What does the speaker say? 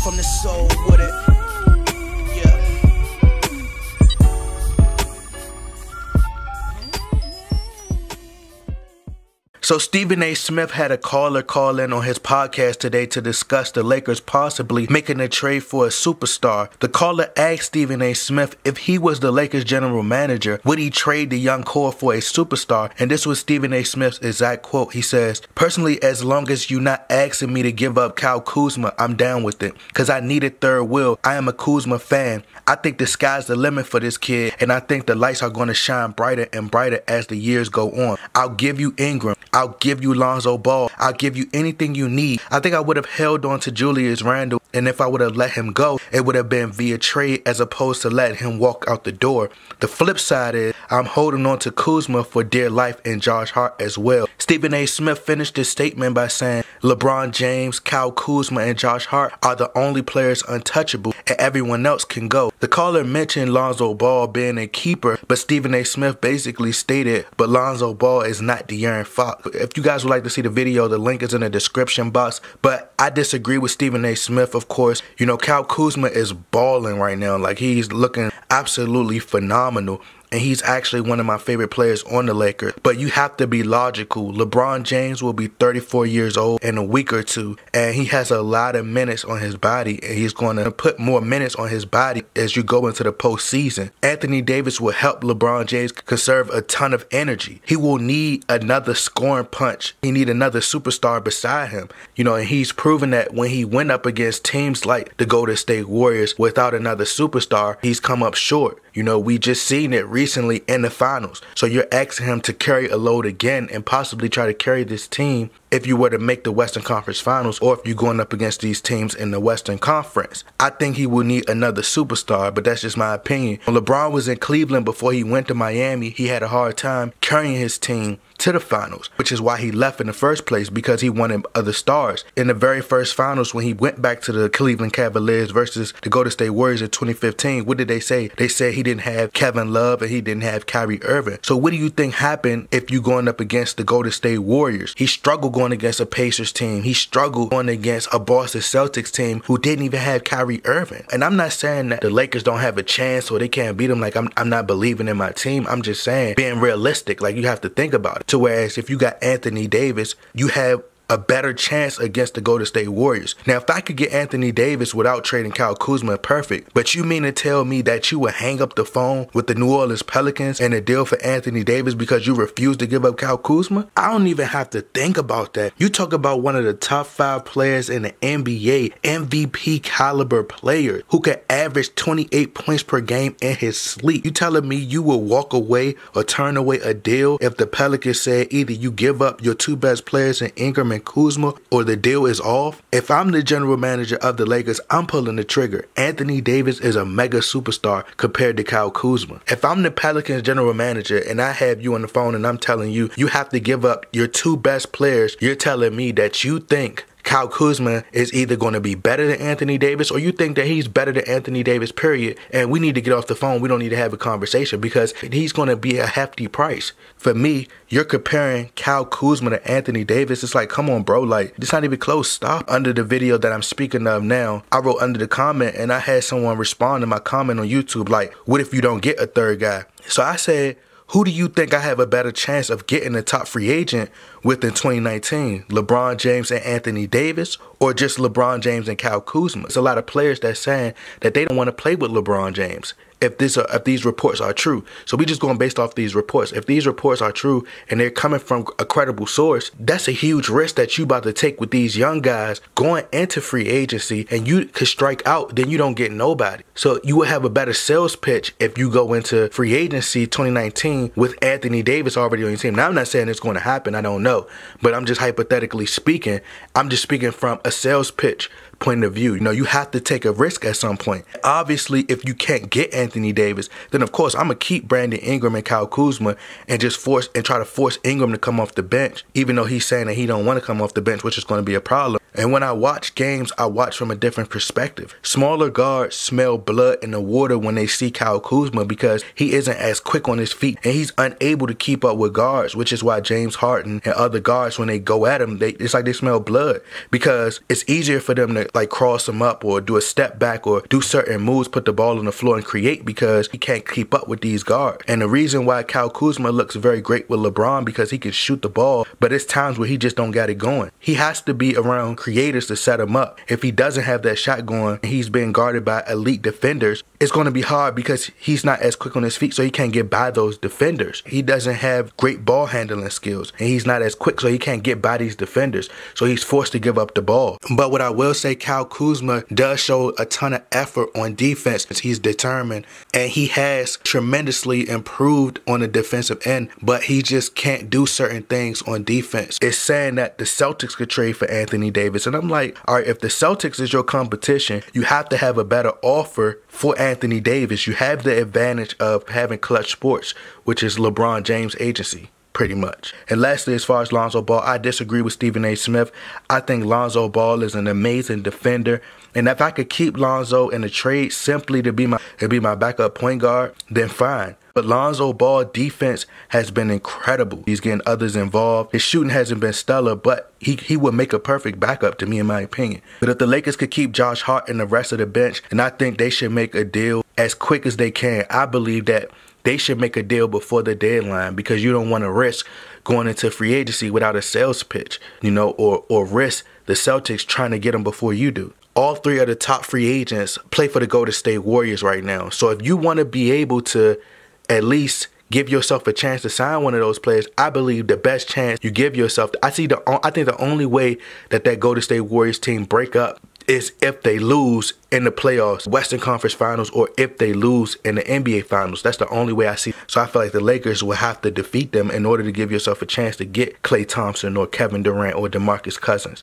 from the soul with it. Yeah. So Stephen A. Smith had a caller call in on his podcast today to discuss the Lakers possibly making a trade for a superstar. The caller asked Stephen A. Smith if he was the Lakers general manager, would he trade the young core for a superstar? And this was Stephen A. Smith's exact quote. He says, "Personally, as long as you're not asking me to give up Kyle Kuzma, I'm down with it. Because I needed third wheel. I am a Kuzma fan. I think the sky's the limit for this kid, and I think the lights are going to shine brighter and brighter as the years go on. I'll give you Ingram. I'll give you Lonzo Ball. I'll give you anything you need. I think I would have held on to Julius Randle, and if I would have let him go, it would have been via trade as opposed to letting him walk out the door. The flip side is I'm holding on to Kuzma for dear life and Josh Hart as well." Stephen A. Smith finished his statement by saying LeBron James, Kyle Kuzma, and Josh Hart are the only players untouchable, and everyone else can go. The caller mentioned Lonzo Ball being a keeper, but Stephen A. Smith basically stated, but Lonzo Ball is not De'Aaron Fox. If you guys would like to see the video, the link is in the description box. But I disagree with Stephen A. Smith, of course. You know, Kyle Kuzma is balling right now. Like, he's looking absolutely phenomenal. And he's actually one of my favorite players on the Lakers. But you have to be logical. LeBron James will be 34 years old in a week or two. And he has a lot of minutes on his body. And he's going to put more minutes on his body as you go into the postseason. Anthony Davis will help LeBron James conserve a ton of energy. He will need another scoring punch. He need another superstar beside him. You know, and he's proven that when he went up against teams like the Golden State Warriors without another superstar, he's come up short. You know, we just seen it recently in the finals. So you're asking him to carry a load again and possibly try to carry this team if you were to make the Western Conference Finals, or if you're going up against these teams in the Western Conference. I think he will need another superstar, but that's just my opinion. When LeBron was in Cleveland before he went to Miami, he had a hard time carrying his team to the finals, which is why he left in the first place, because he wanted other stars. In the very first finals, when he went back to the Cleveland Cavaliers versus the Golden State Warriors in 2015, what did they say? They said he didn't have Kevin Love and he didn't have Kyrie Irving. So what do you think happened if you going up against the Golden State Warriors? He struggled going against a Pacers team. He struggled going against a Boston Celtics team who didn't even have Kyrie Irving. And I'm not saying that the Lakers don't have a chance or they can't beat them. Like, I'm not believing in my team. I'm just saying, being realistic, like, you have to think about it. To whereas if you got Anthony Davis, you have a better chance against the Golden State Warriors. Now, if I could get Anthony Davis without trading Kyle Kuzma, perfect. But you mean to tell me that you would hang up the phone with the New Orleans Pelicans and a deal for Anthony Davis because you refuse to give up Kyle Kuzma? I don't even have to think about that. You talk about one of the top 5 players in the NBA, MVP caliber player who can average 28 points per game in his sleep. You telling me you will walk away or turn away a deal if the Pelicans said either you give up your 2 best players in Ingram and Kuzma or the deal is off? If I'm the general manager of the Lakers, I'm pulling the trigger. Anthony Davis is a mega superstar compared to Kyle Kuzma. If I'm the Pelicans general manager and I have you on the phone and I'm telling you, you have to give up your 2 best players, you're telling me that you think Kyle Kuzma is either going to be better than Anthony Davis, or you think that he's better than Anthony Davis, period, and we need to get off the phone. We don't need to have a conversation because he's going to be a hefty price. For me, you're comparing Kyle Kuzma to Anthony Davis. It's like, come on, bro. Like, it's not even close. Stop. Under the video that I'm speaking of now, I wrote under the comment and I had someone respond to my comment on YouTube like, what if you don't get a third guy? So I said, who do you think I have a better chance of getting a top free agent with in 2019? LeBron James and Anthony Davis, or just LeBron James and Kyle Kuzma? There's a lot of players that's saying that they don't want to play with LeBron James if these reports are true. So we just going based off these reports. If these reports are true and they're coming from a credible source, that's a huge risk that you about to take with these young guys going into free agency, and you could strike out, then you don't get nobody. So you will have a better sales pitch if you go into free agency 2019 with Anthony Davis already on your team. Now, I'm not saying it's going to happen. I don't know. But I'm just hypothetically speaking. I'm just speaking from a sales pitch point of view. You know, you have to take a risk at some point. Obviously, if you can't get Anthony Davis, then of course I'm gonna keep Brandon Ingram and Kyle Kuzma and just try to force Ingram to come off the bench, even though he's saying that he don't want to come off the bench, which is going to be a problem. And when I watch games, I watch from a different perspective. Smaller guards smell blood in the water when they see Kyle Kuzma because he isn't as quick on his feet and he's unable to keep up with guards, which is why James Harden and other guards, when they go at him, it's like they smell blood because it's easier for them to like cross him up or do a step back or do certain moves, put the ball on the floor and create because he can't keep up with these guards. And the reason why Kyle Kuzma looks very great with LeBron because he can shoot the ball, but it's times where he just don't got it going. He has to be around creators to set him up. If he doesn't have that shot going and he's being guarded by elite defenders, it's going to be hard because he's not as quick on his feet, so he can't get by those defenders. He doesn't have great ball handling skills, and he's not as quick, so he can't get by these defenders. So he's forced to give up the ball. But what I will say, Kyle Kuzma does show a ton of effort on defense. He's determined, and he has tremendously improved on the defensive end, but he just can't do certain things on defense. It's saying that the Celtics could trade for Anthony Davis, and I'm like, all right, if the Celtics is your competition, you have to have a better offer for Anthony Davis. You have the advantage of having Clutch Sports, which is LeBron James' agency, pretty much. And lastly, as far as Lonzo Ball, I disagree with Stephen A. Smith. I think Lonzo Ball is an amazing defender. And if I could keep Lonzo in a trade simply to be my backup point guard, then fine. But Lonzo Ball defense has been incredible. He's getting others involved. His shooting hasn't been stellar, but he would make a perfect backup to me, in my opinion. But if the Lakers could keep Josh Hart and the rest of the bench, and I think they should make a deal as quick as they can. I believe that they should make a deal before the deadline because you don't want to risk going into free agency without a sales pitch, or risk the Celtics trying to get them before you do. All three of the top free agents play for the Golden State Warriors right now. So if you want to be able to at least give yourself a chance to sign one of those players, I believe the best chance you give yourself, I think the only way that Golden State Warriors team break up is if they lose in the playoffs, Western Conference Finals, or if they lose in the NBA Finals. That's the only way I see. So I feel like the Lakers will have to defeat them in order to give yourself a chance to get Klay Thompson or Kevin Durant or DeMarcus Cousins.